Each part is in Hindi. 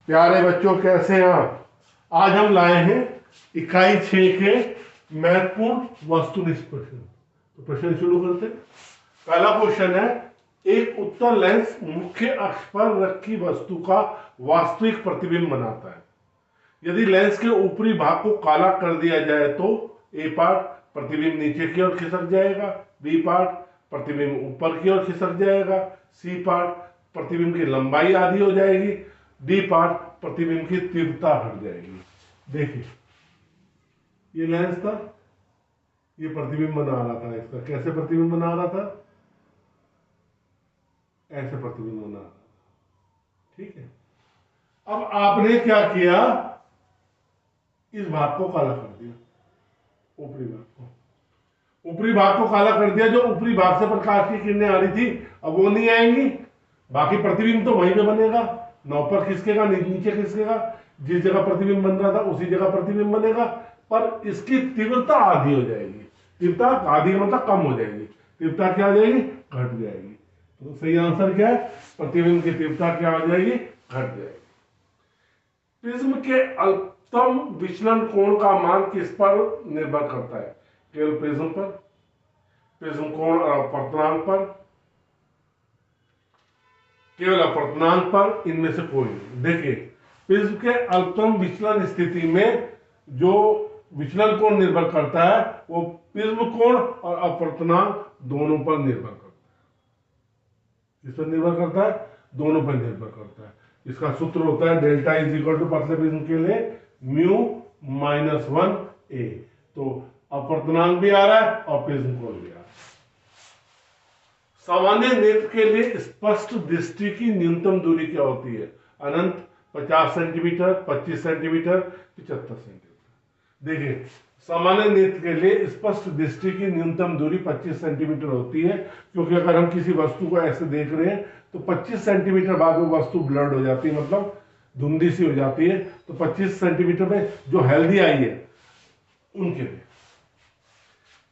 प्यारे बच्चों, कैसे हैं आप? आज हम लाए हैं इकाई 6 के महत्वपूर्ण वस्तुनिष्ठ प्रश्न। तो प्रश्न शुरू करते हैं। पहला क्वेश्चन है, एक उत्तल लेंस मुख्य अक्ष पर रखी वस्तु का वास्तविक प्रतिबिंब बनाता है। यदि लेंस के ऊपरी भाग को काला कर दिया जाए तो ए पार्ट प्रतिबिंब नीचे की ओर खिसक जाएगा, बी पार्ट प्रतिबिंब ऊपर की ओर खिसक जाएगा, सी पार्ट प्रतिबिंब की लंबाई आधी हो जाएगी, डी पार्ट प्रतिबिंब की तीव्रता घट जाएगी। देखिए, ये लेंस था, ये प्रतिबिंब बना रहा था। इसका कैसे प्रतिबिंब बना रहा था? ऐसे प्रतिबिंब बना रहा था। ठीक है, अब आपने क्या किया, इस भाग को काला कर दिया, ऊपरी भाग को काला कर दिया। जो ऊपरी भाग से प्रकाश की किरणें आ रही थी अब वो नहीं आएंगी, बाकी प्रतिबिंब तो वहीं पे बनेगा, ना ऊपर खिसकेगा नीचे खिसकेगा। जिस जगह प्रतिबिंब बन रहा था उसी जगह प्रतिबिंब बनेगा, पर इसकी तीव्रता आधी हो जाएगी। तीव्रता आधी मतलब कम हो जाएगी। तीव्रता क्या हो जाएगी? घट जाएगी। तो सही आंसर क्या है? प्रतिबिंब की तीव्रता क्या हो जाएगी? घट जाएगी। प्रिज्म के अल्पतम विचलन कोण का मान किस पर निर्भर करता है? केवल प्रिज्म पर, प्रिज्म कोण और अपवर्तनांक पर, केवल अपवर्तनांक पर, इनमें से कोई नहीं। देखिए, प्रिज्म के अल्पतम विचलन स्थिति में जो विचलन कोण निर्भर करता है वो प्रिज्म कोण और अपवर्तनांक दोनों पर निर्भर करता है। किस पर निर्भर करता है? दोनों पर निर्भर करता है। इसका सूत्र होता है डेल्टा इज इक्वल टू पतले प्रिज्म के लिए म्यू माइनस 1a। तो अपवर्तनांक भी आ रहा है और प्रिज्म कोण भी आ रहा है। सामान्य नेत्र के लिए स्पष्ट दृष्टि की न्यूनतम दूरी क्या होती है? अनंत, 50 सेंटीमीटर, 25 सेंटीमीटर, 75 सेंटीमीटर। देखिए, सामान्य नेत्र के लिए स्पष्ट दृष्टि की न्यूनतम दूरी 25 सेंटीमीटर होती है, क्योंकि अगर हम किसी वस्तु को ऐसे देख रहे हैं तो 25 सेंटीमीटर बाद वो वस्तु ब्लर्ड हो जाती है, मतलब धुंधली सी हो जाती है। तो 25 सेंटीमीटर में जो हेल्दी आई है उनके लिए।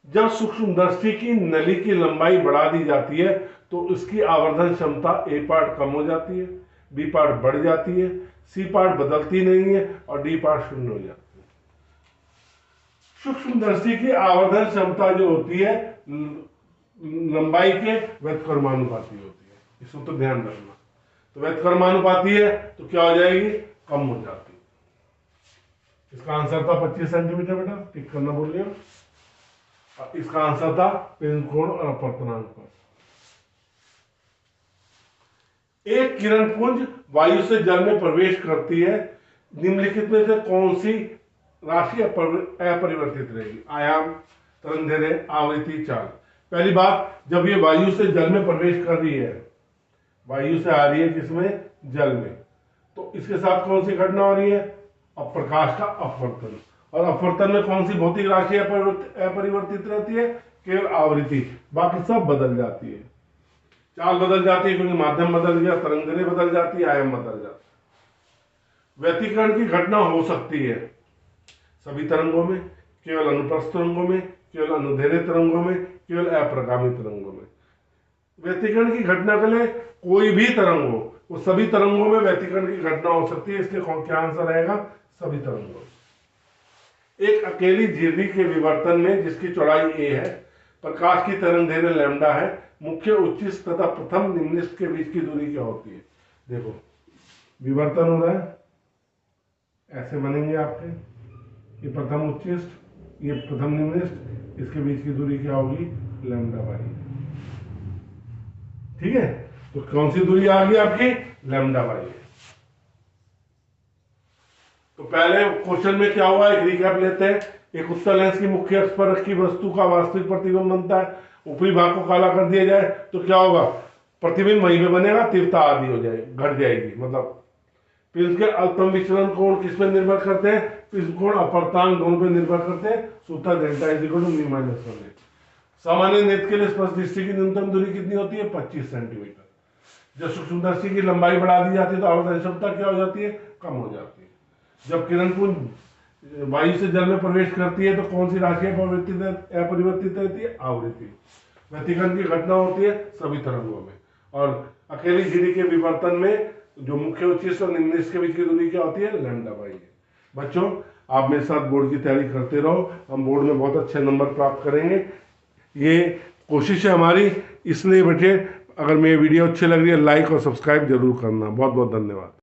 जब सूक्ष्मदर्शी की नली की लंबाई बढ़ा दी जाती है तो इसकी आवर्धन क्षमता ए पार्ट कम हो जाती है, बी पार्ट बढ़ जाती है, सी पार्ट बदलती नहीं है और डी पार्ट शून्य हो जाती है। सूक्ष्मदर्शी की आवर्धन क्षमता जो होती है लंबाई के व्युत्क्रमानुपाती होती है। इस तो ध्यान रखना। तो व्युत्क्रमानुपाती है तो क्या हो जाएगी? कम हो जाती है। इसका आंसर था 25 सेंटीमीटर। बेटा टिक करना बोल रही हूं। इसका आंसर था प्रिज्म कोण और अपवर्तनांक पर। एक किरण पुंज वायु से जल में प्रवेश करती है, निम्नलिखित में से कौन सी राशि अपरिवर्तित रहेगी? आयाम, तरंगदैर्घ्य, आवृत्ति, चाल। पहली बात, जब ये वायु से जल में प्रवेश कर रही है, वायु से आ रही है किसमें? जल में, तो इसके साथ कौन सी घटना हो रही है? अब प्रकाश का अपवर्तन। और अपवर्तन में कौन सी भौतिक राशि अपरिवर्तित रहती है? केवल आवृत्ति, बाकी सब बदल जाती है। चाल बदल जाती है क्योंकि माध्यम बदल गया, तरंगदैर्घ्य बदल जाती है, आयाम बदल जाता है। व्यतिकरण की घटना हो सकती है सभी तरंगों में, केवल अनुप्रस्थ तरंगों में, केवल अनुदैर्घ्य तरंगों में, केवल अप्रगामी तरंगों में। व्यतिकरण की घटना के लिए कोई भी तरंग हो, वो सभी तरंगों में व्यतिकरण की घटना हो सकती है, इसलिए क्या आंसर आएगा? सभी तरंगों। एक अकेली झिर्री के विवर्तन में जिसकी चौड़ाई a है, प्रकाश की तरंगदैर्घ्य लैम्डा है, मुख्य उच्चिष्ट तथा प्रथम निम्निष्ठ के बीच की दूरी क्या होती है? देखो, विवर्तन हो रहा है, ऐसे बनेंगे आपके, ये प्रथम उच्चिष्ट, ये प्रथम निम्निष्ठ, इसके बीच की दूरी क्या होगी? Lambda by. ठीक है, तो कौन सी दूरी आ गई आपकी? Lambda by. तो पहले क्वेश्चन में क्या हुआ, एक रिकैप लेते हैं। एक उत्तल लेंस की मुख्य अक्ष पर रखी वस्तु का वास्तविक प्रतिबिंब बनता है, ऊपरी भाग को काला कर दिया जाए तो क्या होगा? प्रतिबिंब वहीं पे बनेगा, तीव्रता आधी हो जाएगी, घट जाएगी। मतलब प्रिज्म के अल्पतम विचलन कोण किस पर निर्भर करते हैं? प्रिज्म कोण अपवर्तनांक दोनों पर निर्भर करते हैं। सूत्र delta is equal to mu minus 1a। सामान्य नेत्र के लिए स्पष्ट दृष्टि की न्यूनतम दूरी कितनी होती है? 25 सेंटीमीटर। जब सूक्ष्मदर्शी की लंबाई बढ़ा दी जाती है तो आवर्धन क्षमता क्या हो जाती है? कम हो जाती है। जब किरण पुंज वायु से जल में प्रवेश करती है तो कौन सी राशि अपरिवर्तित रहती है? आवृत्ति। व्यतिकरण की घटना होती है सभी तरंगों में। और अकेली झिर्री के विवर्तन में जो मुख्य उच्च और निम्न के बीच की दूरी क्या होती है, लैम्डा बाई है। बच्चों आप मेरे साथ बोर्ड की तैयारी करते रहो, हम बोर्ड में बहुत अच्छे नंबर प्राप्त करेंगे, ये कोशिश है हमारी। इसलिए बेटे अगर मेरी वीडियो अच्छी लग रही है लाइक और सब्सक्राइब जरूर करना। बहुत बहुत धन्यवाद।